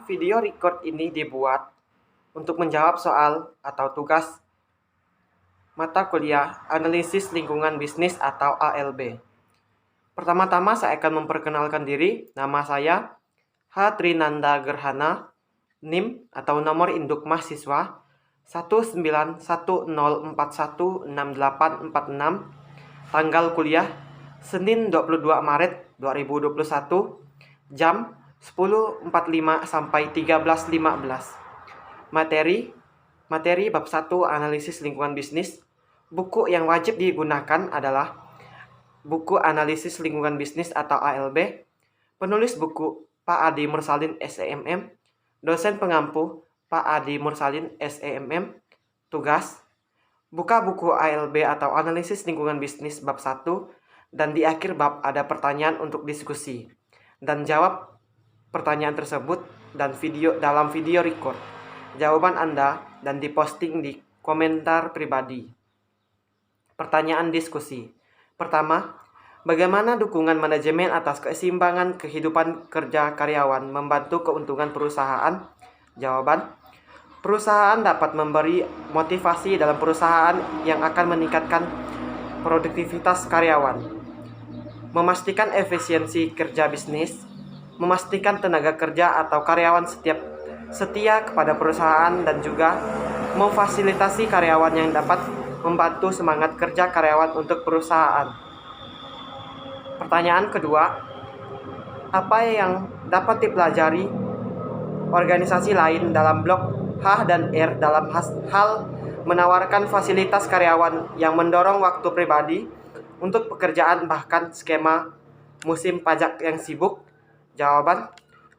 Video record ini dibuat untuk menjawab soal atau tugas mata kuliah Analisis Lingkungan Bisnis atau ALB. Pertama-tama saya akan memperkenalkan diri. Nama saya H. Trinanda Gerhana, NIM atau nomor induk mahasiswa 19104168846, tanggal kuliah Senin 22 Maret 2021, jam 10.45 sampai 13.15. Materi bab 1 analisis lingkungan bisnis. Buku yang wajib digunakan adalah buku Analisis Lingkungan Bisnis atau ALB. Penulis buku Pak Adi Mursalin SEMM. Dosen pengampu Pak Adi Mursalin SEMM. Tugas: buka buku ALB atau Analisis Lingkungan Bisnis bab 1, dan di akhir bab ada pertanyaan untuk diskusi. Dan jawab pertanyaan tersebut dalam video record jawaban Anda dan diposting di komentar pribadi. Pertanyaan diskusi. Pertama, bagaimana dukungan manajemen atas keseimbangan kehidupan kerja karyawan membantu keuntungan perusahaan? Jawaban: perusahaan dapat memberi motivasi dalam perusahaan yang akan meningkatkan produktivitas karyawan, memastikan efisiensi kerja bisnis, memastikan tenaga kerja atau karyawan setia kepada perusahaan, dan juga memfasilitasi karyawan yang dapat membantu semangat kerja karyawan untuk perusahaan. Pertanyaan kedua, apa yang dapat dipelajari organisasi lain dalam blok H dan R dalam hal menawarkan fasilitas karyawan yang mendorong waktu pribadi untuk pekerjaan bahkan skema musim pajak yang sibuk? Jawaban: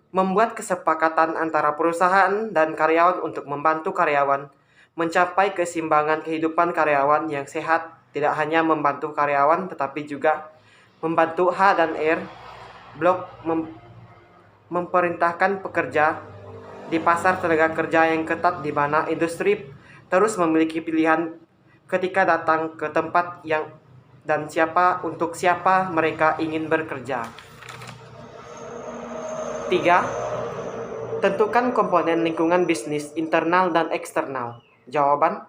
membuat kesepakatan antara perusahaan dan karyawan untuk membantu karyawan mencapai keseimbangan kehidupan karyawan yang sehat, tidak hanya membantu karyawan tetapi juga membantu H dan R blok memerintahkan pekerja di pasar tenaga kerja yang ketat, di mana industri terus memiliki pilihan ketika datang ke tempat dan untuk siapa mereka ingin bekerja. 3. Tentukan komponen lingkungan bisnis internal dan eksternal. Jawaban: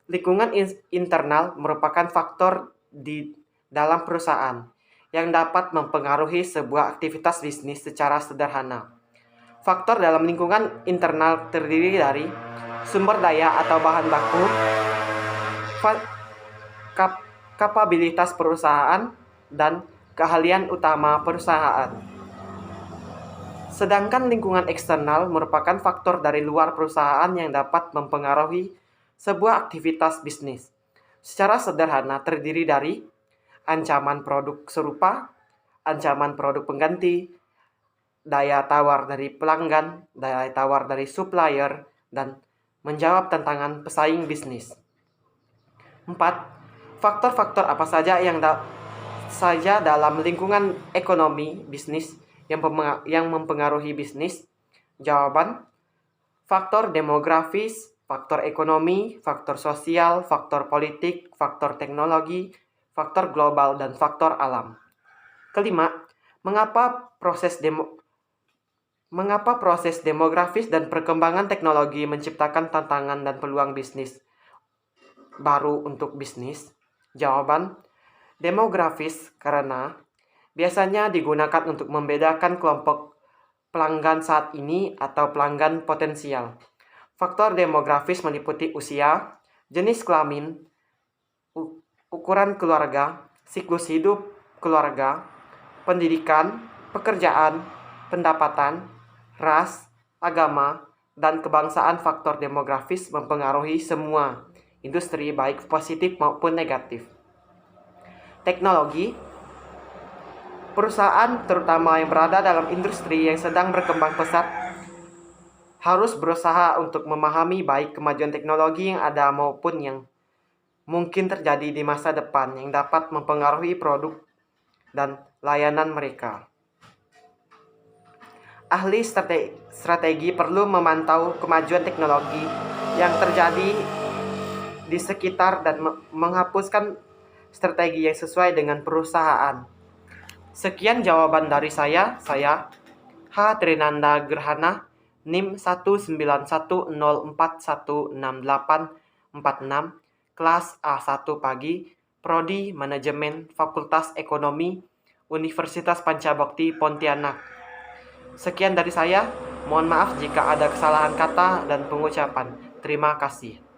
lingkungan internal merupakan faktor di dalam perusahaan yang dapat mempengaruhi sebuah aktivitas bisnis secara sederhana. Faktor dalam lingkungan internal terdiri dari sumber daya atau bahan baku, kapabilitas perusahaan, dan keahlian utama perusahaan. Sedangkan lingkungan eksternal merupakan faktor dari luar perusahaan yang dapat mempengaruhi sebuah aktivitas bisnis. Secara sederhana terdiri dari ancaman produk serupa, ancaman produk pengganti, daya tawar dari pelanggan, daya tawar dari supplier, dan menjawab tantangan pesaing bisnis. 4. Faktor-faktor apa saja saja dalam lingkungan ekonomi bisnis yang mempengaruhi bisnis? Jawaban: faktor demografis, faktor ekonomi, faktor sosial, faktor politik, faktor teknologi, faktor global, dan faktor alam. Kelima, mengapa proses demografis dan perkembangan teknologi menciptakan tantangan dan peluang bisnis baru untuk bisnis? Jawaban: demografis karena biasanya digunakan untuk membedakan kelompok pelanggan saat ini atau pelanggan potensial. Faktor demografis meliputi usia, jenis kelamin, ukuran keluarga, siklus hidup keluarga, pendidikan, pekerjaan, pendapatan, ras, agama, dan kebangsaan. Faktor demografis mempengaruhi semua industri, baik positif maupun negatif. Teknologi. Perusahaan, terutama yang berada dalam industri yang sedang berkembang pesat, harus berusaha untuk memahami baik kemajuan teknologi yang ada maupun yang mungkin terjadi di masa depan yang dapat mempengaruhi produk dan layanan mereka. Ahli strategi perlu memantau kemajuan teknologi yang terjadi di sekitar dan menghapuskan strategi yang sesuai dengan perusahaan. Sekian jawaban dari saya H. Trinanda Gerhana, NIM 191041686, kelas A1 pagi, Prodi Manajemen Fakultas Ekonomi, Universitas Pancabakti Pontianak. Sekian dari saya, mohon maaf jika ada kesalahan kata dan pengucapan. Terima kasih.